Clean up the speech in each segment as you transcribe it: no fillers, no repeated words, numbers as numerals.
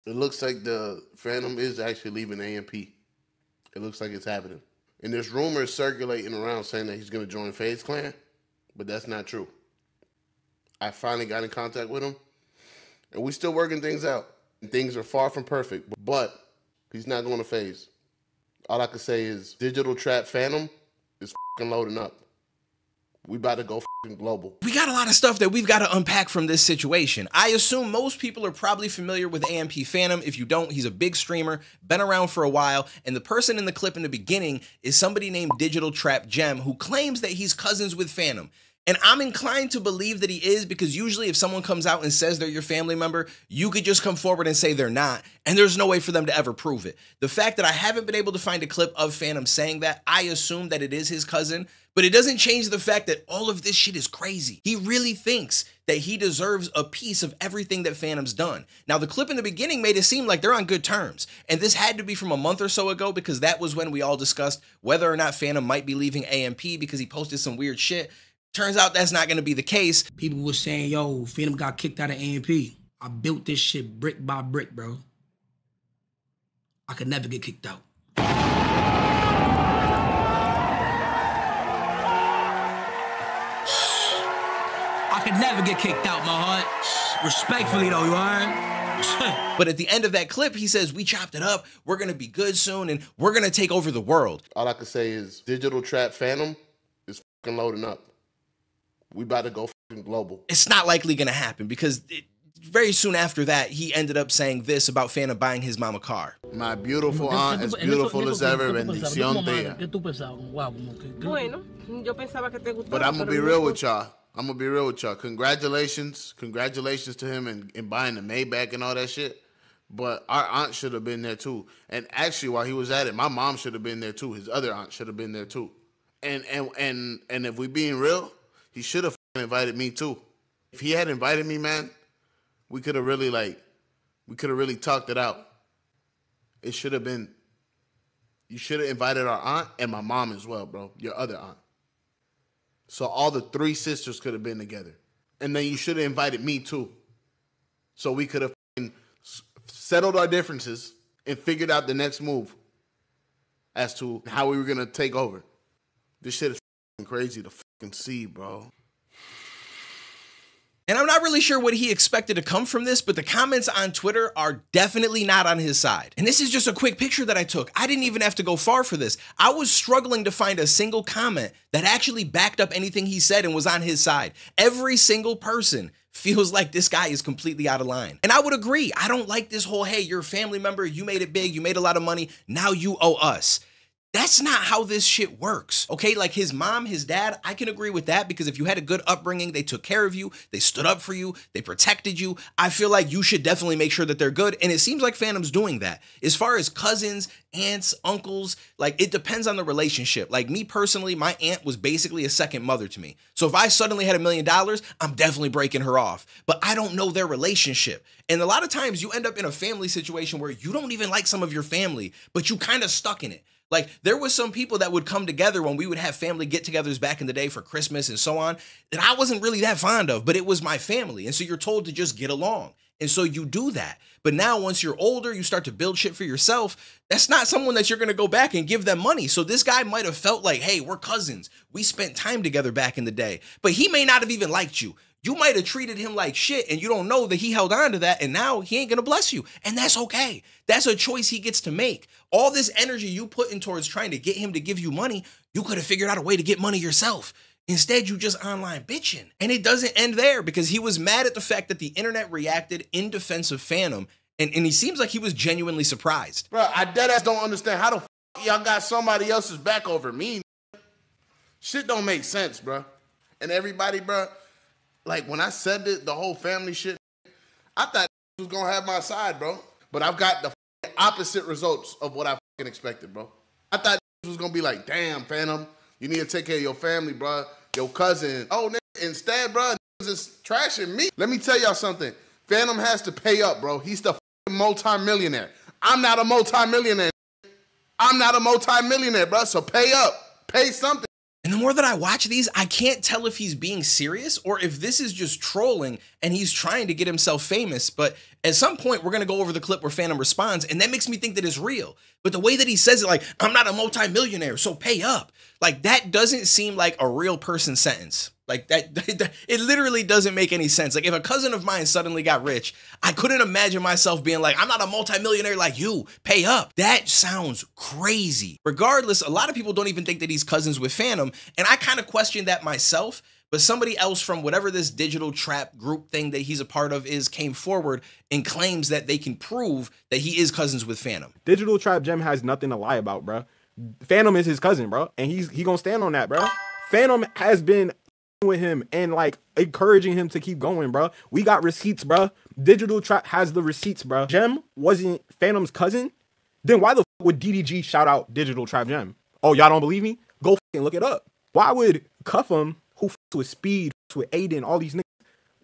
It looks like the Phantom is actually leaving AMP. It looks like it's happening. And there's rumors circulating around saying that he's going to join FaZe Clan, but that's not true. I finally got in contact with him, and we're still working things out. Things are far from perfect, but he's not going to FaZe. All I can say is Digital Trap Phantom is fucking loading up. We about to go fucking global. We got a lot of stuff that we've got to unpack from this situation. I assume most people are probably familiar with AMP Phantom. If you don't, he's a big streamer, been around for a while, and the person in the clip in the beginning is somebody named Digital Trap Gem, who claims that he's cousins with Phantom. And I'm inclined to believe that he is, because usually if someone comes out and says they're your family member, you could just come forward and say they're not, and there's no way for them to ever prove it. The fact that I haven't been able to find a clip of Phantom saying that, I assume that it is his cousin, but it doesn't change the fact that all of this shit is crazy. He really thinks that he deserves a piece of everything that Phantom's done. Now, the clip in the beginning made it seem like they're on good terms, and this had to be from a month or so ago, because that was when we all discussed whether or not Phantom might be leaving AMP because he posted some weird shit. Turns out that's not going to be the case. People were saying, yo, Phantom got kicked out of AMP. I built this shit brick by brick, bro. I could never get kicked out. I could never get kicked out, my heart. Respectfully, though, you heard? But at the end of that clip, he says, we chopped it up, we're going to be good soon, and we're going to take over the world. All I can say is Digital Trap Phantom is fucking loading up. We about to go fucking global. It's not likely going to happen, because very soon after that, he ended up saying this about Phantom buying his mom a car. My beautiful aunt, as beautiful as ever, bendición tía. But I'm going to be real with y'all. Congratulations to him and buying the Maybach and all that shit. But our aunt should have been there too. And actually, while he was at it, my mom should have been there too. His other aunt should have been there too. And if we being real, he should have invited me too. If he had invited me, man, we could have really talked it out. It should have been, you should have invited our aunt and my mom as well, bro. Your other aunt. So all the three sisters could have been together. And then you should have invited me too. So we could have settled our differences and figured out the next move as to how we were going to take over. This shit is crazy to see, bro. And I'm not really sure what he expected to come from this, but the comments on Twitter are definitely not on his side. And this is just a quick picture that I took. I didn't even have to go far for this. I was struggling to find a single comment that actually backed up anything he said and was on his side. Every single person feels like this guy is completely out of line. And I would agree. I don't like this whole, hey, you're a family member, you made it big, you made a lot of money, now you owe us. That's not how this shit works, okay? Like his mom, his dad, I can agree with that, because if you had a good upbringing, they took care of you, they stood up for you, they protected you. I feel like you should definitely make sure that they're good, and it seems like Phantom's doing that. As far as cousins, aunts, uncles, like it depends on the relationship. Like me personally, my aunt was basically a second mother to me. So if I suddenly had $1 million, I'm definitely breaking her off. But I don't know their relationship. And a lot of times you end up in a family situation where you don't even like some of your family, but you kind of stuck in it. Like, there was some people that would come together when we would have family get-togethers back in the day for Christmas and so on, that I wasn't really that fond of, but it was my family. And so you're told to just get along. And so you do that. But now once you're older, you start to build shit for yourself. That's not someone that you're going to go back and give them money. So this guy might have felt like, hey, we're cousins. We spent time together back in the day. But he may not have even liked you. You might have treated him like shit, and you don't know that he held on to that, and now he ain't gonna bless you. And that's okay. That's a choice he gets to make. All this energy you put in towards trying to get him to give you money, you could have figured out a way to get money yourself. Instead, you just online bitching. And it doesn't end there, because he was mad at the fact that the internet reacted in defense of Phantom, and he seems like he was genuinely surprised. Bro, I deadass don't understand how the y'all got somebody else's back over me. Shit don't make sense, bro. And everybody, bro, like, when I said the whole family shit, I thought was going to have my side, bro. But I've got the opposite results of what I expected, bro. I thought was going to be like, damn, Phantom, you need to take care of your family, bro. Your cousin. Oh, instead, bro, is trashing me. Let me tell y'all something. Phantom has to pay up, bro. He's the multi-millionaire. I'm not a multi-millionaire. I'm not a multi-millionaire, bro. So pay up. Pay something. And the more that I watch these, I can't tell if he's being serious or if this is just trolling and he's trying to get himself famous. But at some point, we're going to go over the clip where Phantom responds, and that makes me think that it's real. But the way that he says it, like, I'm not a multimillionaire, so pay up. Like, that doesn't seem like a real person sentence. Like, that it literally doesn't make any sense. Like, if a cousin of mine suddenly got rich, I couldn't imagine myself being like, I'm not a multimillionaire like you, pay up. That sounds crazy. Regardless, a lot of people don't even think that he's cousins with Phantom, and I kind of question that myself. But somebody else from whatever this digital trap group thing that he's a part of is came forward and claims that they can prove that he is cousins with Phantom. Digital Trap Gem has nothing to lie about, bro. Phantom is his cousin, bro, and he gonna stand on that, bro. Phantom has been with him and like encouraging him to keep going, bro. We got receipts, bro. Digital Trap has the receipts, bro. Gem wasn't Phantom's cousin, then why the fuck would DDG shout out Digital Trap Gem? Oh, y'all don't believe me? Go fucking look it up. Why would Cuffham, who fucks with Speed, with Aiden, all these niggas,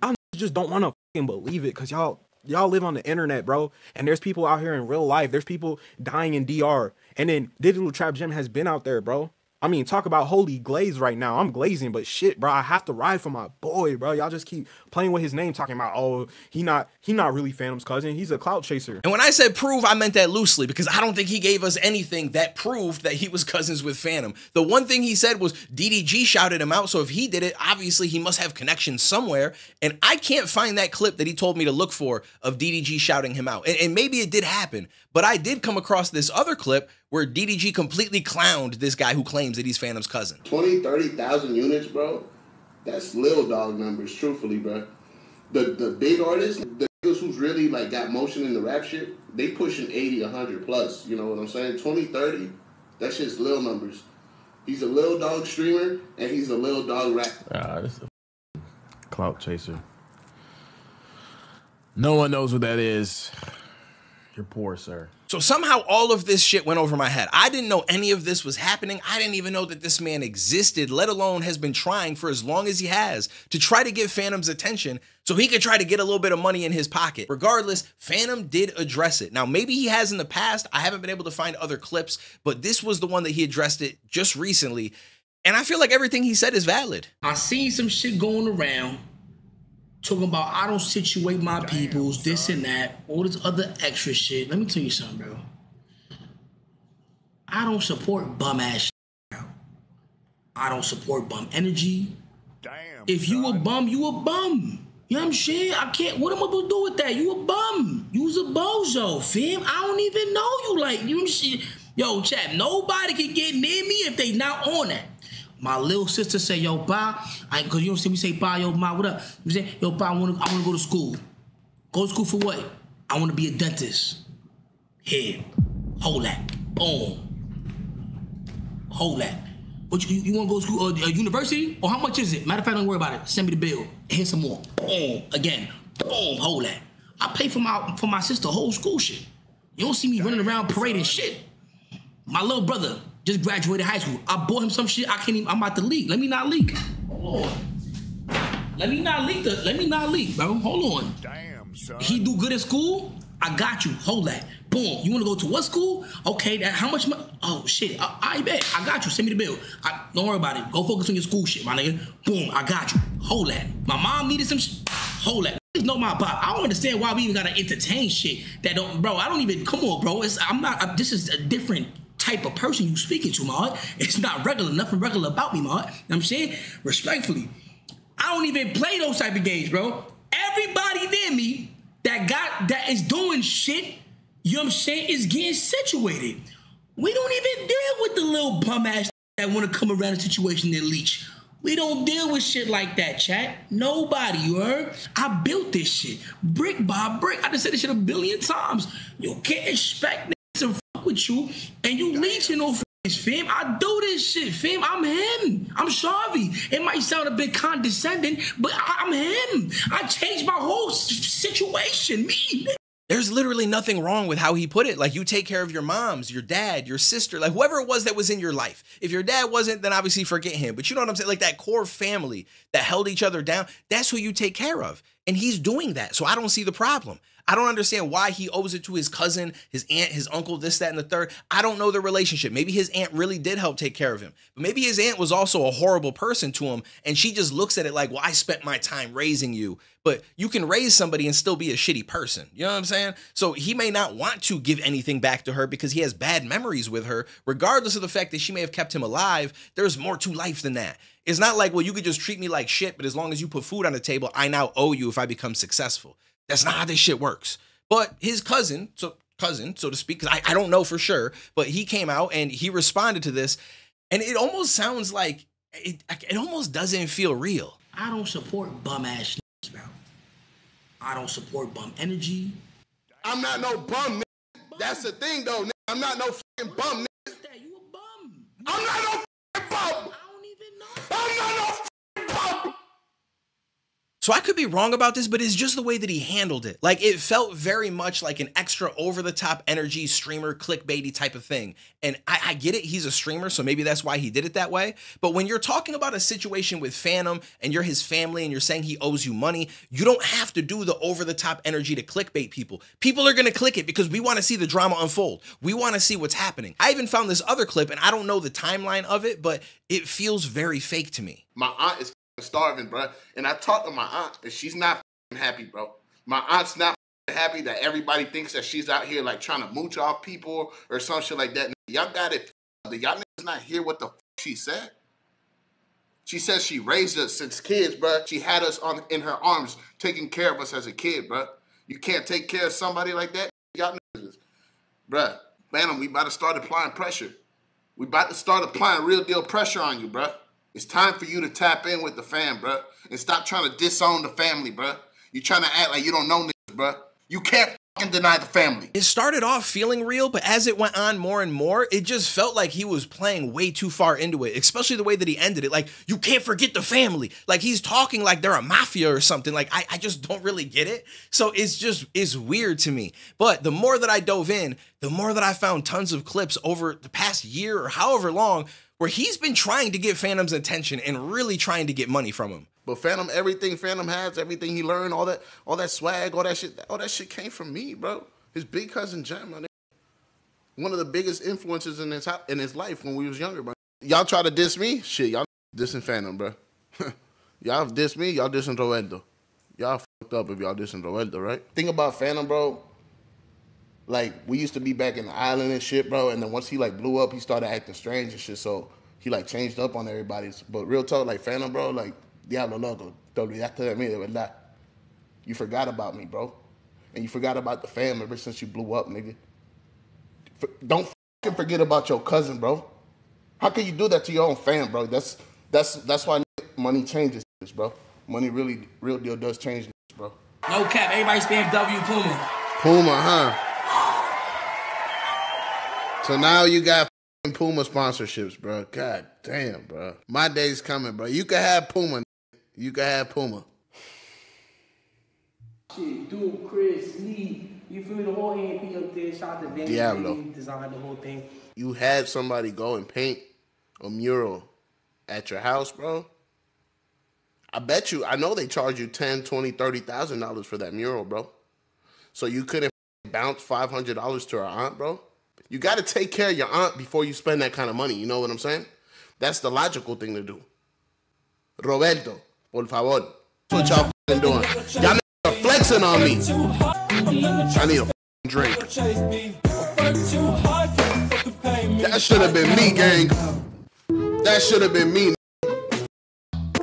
y'all just don't want to fucking believe it because y'all live on the internet, bro. And there's people out here in real life. There's people dying in DR. And then Digital Trap Gem has been out there, bro. I mean, talk about holy glaze right now. I'm glazing, but shit, bro, I have to ride for my boy, bro. Y'all just keep playing with his name, talking about, oh, he not really Phantom's cousin. He's a clout chaser. And when I said prove, I meant that loosely because I don't think he gave us anything that proved that he was cousins with Phantom. The one thing he said was DDG shouted him out, so if he did it, obviously he must have connections somewhere. And I can't find that clip that he told me to look for of DDG shouting him out. And maybe it did happen, but I did come across this other clip where DDG completely clowned this guy who claims that he's Phantom's cousin. 20, 30,000 units, bro. That's Lil Dog numbers, truthfully, bro. The big artists, the niggas who's really like got motion in the rap shit, they pushing 80, 100 plus. You know what I'm saying? 20, 30, that shit's Lil numbers. He's a Lil Dog streamer and he's a Lil Dog rapper. This is a clout chaser. No one knows what that is. You're poor, sir. So somehow all of this shit went over my head. I didn't know any of this was happening. I didn't even know that this man existed, let alone has been trying for as long as he has to try to get Phantom's attention so he could try to get a little bit of money in his pocket. Regardless, Phantom did address it. Now, maybe he has in the past. I haven't been able to find other clips, but this was the one that he addressed it just recently. And I feel like everything he said is valid. I seen some shit going around talking about I don't situate my peoples, this and that, all this other extra shit. Let me tell you something, bro. I don't support bum ass shit, bro. I don't support bum energy. Damn. If you a bum, you a bum. You know what I'm saying? I can't. What am I gonna do with that? You a bum. You's a bozo, fam. I don't even know you. Like, you know what I'm saying? Yo, chat. Nobody can get near me if they not on that. My little sister say, yo, pa, cause you know what I'm saying? We say, pa, yo, ma, what up? You say, yo, pa, I wanna go to school. Go to school for what? I wanna be a dentist. Here, hold that. Boom. Hold that. What you wanna go to school, university? Or how much is it? Matter of fact, don't worry about it. Send me the bill. Here's some more. Boom. Again. Boom. Hold that. I pay for my sister whole school shit. You don't see me running around parading shit. My little brother just graduated high school. I bought him some shit. I'm about to leak. Let me not leak. Hold on. Let me not leak, bro. Hold on. Damn, son. He do good at school? I got you. Hold that. Boom. You want to go to what school? Okay. How much money? Oh, shit. I bet. I got you. Send me the bill. Don't worry about it. Go focus on your school shit, my nigga. Boom. I got you. Hold that. My mom needed some shit. Hold that. Know my pop. I don't understand why we even gotta entertain shit that don't, bro. I don't even. Come on, bro. This is a different type of person you speaking to, my heart. It's not regular. Nothing regular about me, my heart. You know what I'm saying? Respectfully, I don't even play those type of games, bro. Everybody near me that is doing shit, you know what I'm saying, is getting situated. We don't even deal with the little bum ass that want to come around a situation and leech. We don't deal with shit like that, chat. Nobody, you heard? I built this shit brick by brick. I just said this shit a billion times. You can't expect niggas to fuck with you and you leeching on this, fam. I do this shit, fam. I'm him. I'm Sharvie. It might sound a bit condescending, but I'm him. I changed my whole situation. Me. There's literally nothing wrong with how he put it. Like, you take care of your moms, your dad, your sister, like whoever it was that was in your life. If your dad wasn't, then obviously forget him. But you know what I'm saying? Like that core family that held each other down, that's who you take care of. And he's doing that. So I don't see the problem. I don't understand why he owes it to his cousin, his aunt, his uncle, this, that, and the third. I don't know the relationship. Maybe his aunt really did help take care of him. But maybe his aunt was also a horrible person to him, and she just looks at it like, well, I spent my time raising you. But you can raise somebody and still be a shitty person. You know what I'm saying? So he may not want to give anything back to her because he has bad memories with her, regardless of the fact that she may have kept him alive. There's more to life than that. It's not like, well, you could just treat me like shit, but as long as you put food on the table, I now owe you if I become successful. That's not how this shit works. But his cousin, so to speak, because I don't know for sure, but he came out and he responded to this, and it almost sounds like, it almost doesn't feel real. I don't support bum ass niggas, bro. I don't support bum energy. I'm not no bum, nigga. That's the thing, though, nigga. I'm not no fucking bum, nigga. You a bum. I'm not no fucking bum. I don't even know. I'm not no fucking bum. So I could be wrong about this, but it's just the way that he handled it. Like, it felt very much like an extra over-the-top energy streamer clickbaity type of thing. And I get it, he's a streamer, so maybe that's why he did it that way. But when you're talking about a situation with Phantom and you're his family and you're saying he owes you money, you don't have to do the over-the-top energy to clickbait people. People are going to click it because we want to see the drama unfold. We want to see what's happening. I even found this other clip, and I don't know the timeline of it, but it feels very fake to me. My aunt is starving, bro. And I talked to my aunt, and she's not happy, bro. My aunt's not happy that everybody thinks that she's out here, like, trying to mooch off people or some shit like that. Y'all got it. Y'all niggas not hear what the she said? She says she raised us since kids, bro. She had us in her arms, taking care of us as a kid, bro. You can't take care of somebody like that? Y'all niggas. Bro, Phantom, we about to start applying pressure. We about to start applying real deal pressure on you, bro. It's time for you to tap in with the fam, bro. And stop trying to disown the family, bro. You trying to act like you don't know niggas, bro. You can't fucking deny the family. It started off feeling real, but as it went on more and more, it just felt like he was playing way too far into it, especially the way that he ended it. Like, you can't forget the family. Like, he's talking like they're a mafia or something. Like, I just don't really get it. So it's weird to me. But the more that I dove in, the more that I found tons of clips over the past year or however long where he's been trying to get Phantom's attention and really trying to get money from him. But Phantom, everything Phantom has, everything he learned, all that swag, all that shit came from me, bro. His big cousin Jam, my nigga. One of the biggest influences in his life when we was younger, bro. Y'all try to diss me? Shit, y'all dissing Phantom, bro. Y'all diss me, y'all dissing Roberto. Y'all fucked up if y'all dissing Roberto, right? Think about Phantom, bro. Like, we used to be back in the island and shit, bro, and then once he, like, blew up, he started acting strange and shit, so he, like, changed up on everybody. But real talk, like, Phantom, bro, like, Diablo Loco, te olvidaste de mí, de verdad. You forgot about me, bro. And you forgot about the fam ever since you blew up, nigga. Don't fucking forget about your cousin, bro. How can you do that to your own fam, bro? That's why money changes, bro. Money really, real deal does change, bro. No cap, everybody spam W Puma. Puma, huh? So now you got Puma sponsorships, bro. God damn, bro. My day's coming, bro. You can have Puma. You can have Puma. Shit, Duke, Chris, Lee, you feel me? The whole AMP up there. Shout out to Vanity. Diablo. He designed the whole thing. You had somebody go and paint a mural at your house, bro. I bet you, I know they charge you $10,000, $20,000, $30,000 for that mural, bro. So you couldn't bounce $500 to our aunt, bro? You got to take care of your aunt before you spend that kind of money. You know what I'm saying? That's the logical thing to do. Roberto, por favor. That's what y'all f***ing doing. Y'all niggas are flexing on me. I need a f***ing drink. That should have been me, gang. That should have been me.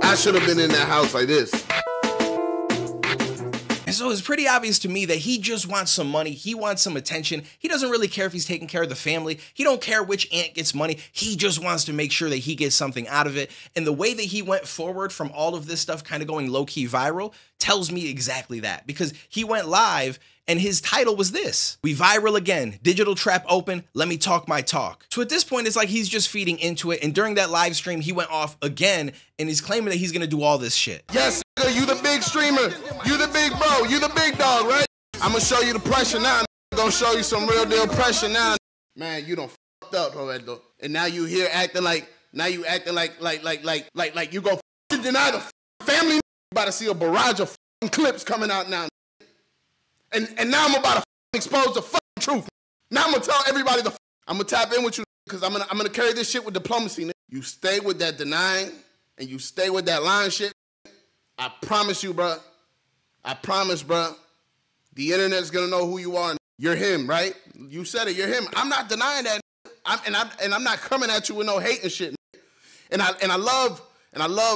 I should have been in that house like this. And so it's pretty obvious to me that he just wants some money. He wants some attention. He doesn't really care if he's taking care of the family. He don't care which aunt gets money. He just wants to make sure that he gets something out of it. And the way that he went forward from all of this stuff kind of going low-key viral tells me exactly that. Because he went live and his title was this: "We viral again. Digital trap open. Let me talk my talk." So at this point, it's like he's just feeding into it. And during that live stream, he went off again and he's claiming that he's going to do all this shit. Yes, you the big streamer. You the big bro. You the big dog, right? I'm going to show you the pressure now. I'm going to show you some real deal pressure now. Man, you done fucked up, Roberto. And now you here acting like, you go deny the family. You about to see a barrage of clips coming out now. And now I'm about to expose the fucking truth. Now I'm gonna tell everybody I'm gonna tap in with you because I'm gonna carry this shit with diplomacy. Nigga. You stay with that denying and you stay with that lying shit. I promise you, bro. I promise, bro. The internet's gonna know who you are. You're him, right? You said it. You're him. I'm not denying that. I'm not coming at you with no hate and shit. And I love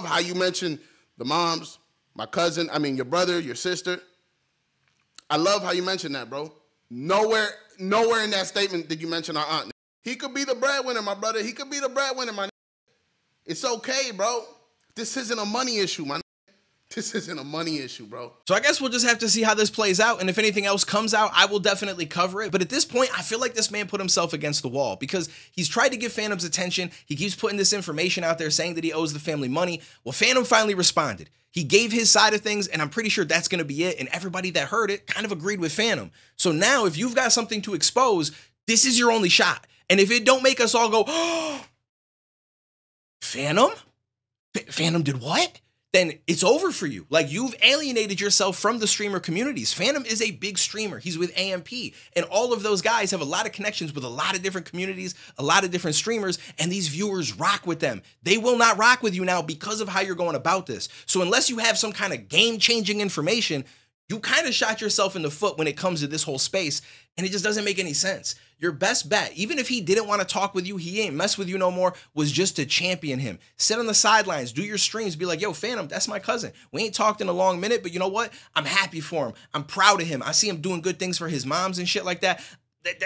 how you mentioned the moms, my cousin. I mean, your brother, your sister. I love how you mentioned that, bro. Nowhere in that statement did you mention our aunt. He could be the breadwinner, my brother. He could be the breadwinner, my. It's okay, bro. This isn't a money issue, man. This isn't a money issue, bro. So I guess we'll just have to see how this plays out. And if anything else comes out, I will definitely cover it. But at this point, I feel like this man put himself against the wall because he's tried to give Phantom's attention. He keeps putting this information out there saying that he owes the family money. Well, Phantom finally responded. He gave his side of things, and I'm pretty sure that's going to be it. And everybody that heard it kind of agreed with Phantom. So now if you've got something to expose, this is your only shot. And if it don't make us all go, oh, Phantom? Phantom did what? Then it's over for you. Like, you've alienated yourself from the streamer communities. Phantom is a big streamer. He's with AMP. And all of those guys have a lot of connections with a lot of different communities, a lot of different streamers, and these viewers rock with them. They will not rock with you now because of how you're going about this. So unless you have some kind of game-changing information, you kind of shot yourself in the foot when it comes to this whole space, and it just doesn't make any sense. Your best bet, even if he didn't want to talk with you, he ain't mess with you no more, was just to champion him. Sit on the sidelines, do your streams, be like, yo, Phantom, that's my cousin. We ain't talked in a long minute, but you know what? I'm happy for him. I'm proud of him. I see him doing good things for his moms and shit like that.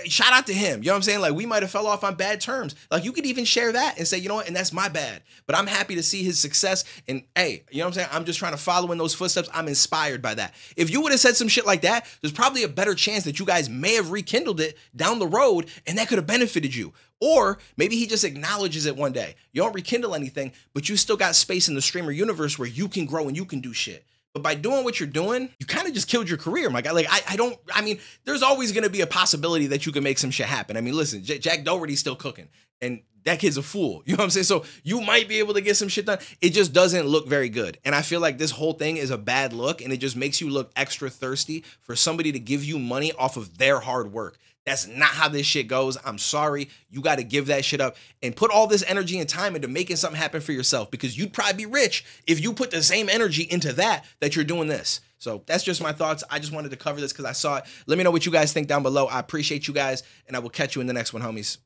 Shout out to him. You know what I'm saying? Like, we might have fell off on bad terms. Like, you could even share that and say, you know what? And that's my bad. But I'm happy to see his success. And hey, you know what I'm saying? I'm just trying to follow in those footsteps. I'm inspired by that. If you would have said some shit like that, there's probably a better chance that you guys may have rekindled it down the road and that could have benefited you. Or maybe he just acknowledges it one day. You don't rekindle anything, but you still got space in the streamer universe where you can grow and you can do shit. But by doing what you're doing, you kind of just killed your career, my guy. Like, I mean, there's always going to be a possibility that you can make some shit happen. I mean, listen, Jack Doherty's still cooking, and that kid's a fool. You know what I'm saying? So you might be able to get some shit done. It just doesn't look very good. And I feel like this whole thing is a bad look, and it just makes you look extra thirsty for somebody to give you money off of their hard work. That's not how this shit goes. I'm sorry. You got to give that shit up and put all this energy and time into making something happen for yourself, because you'd probably be rich if you put the same energy into that you're doing this. So that's just my thoughts. I just wanted to cover this because I saw it. Let me know what you guys think down below. I appreciate you guys, and I will catch you in the next one, homies.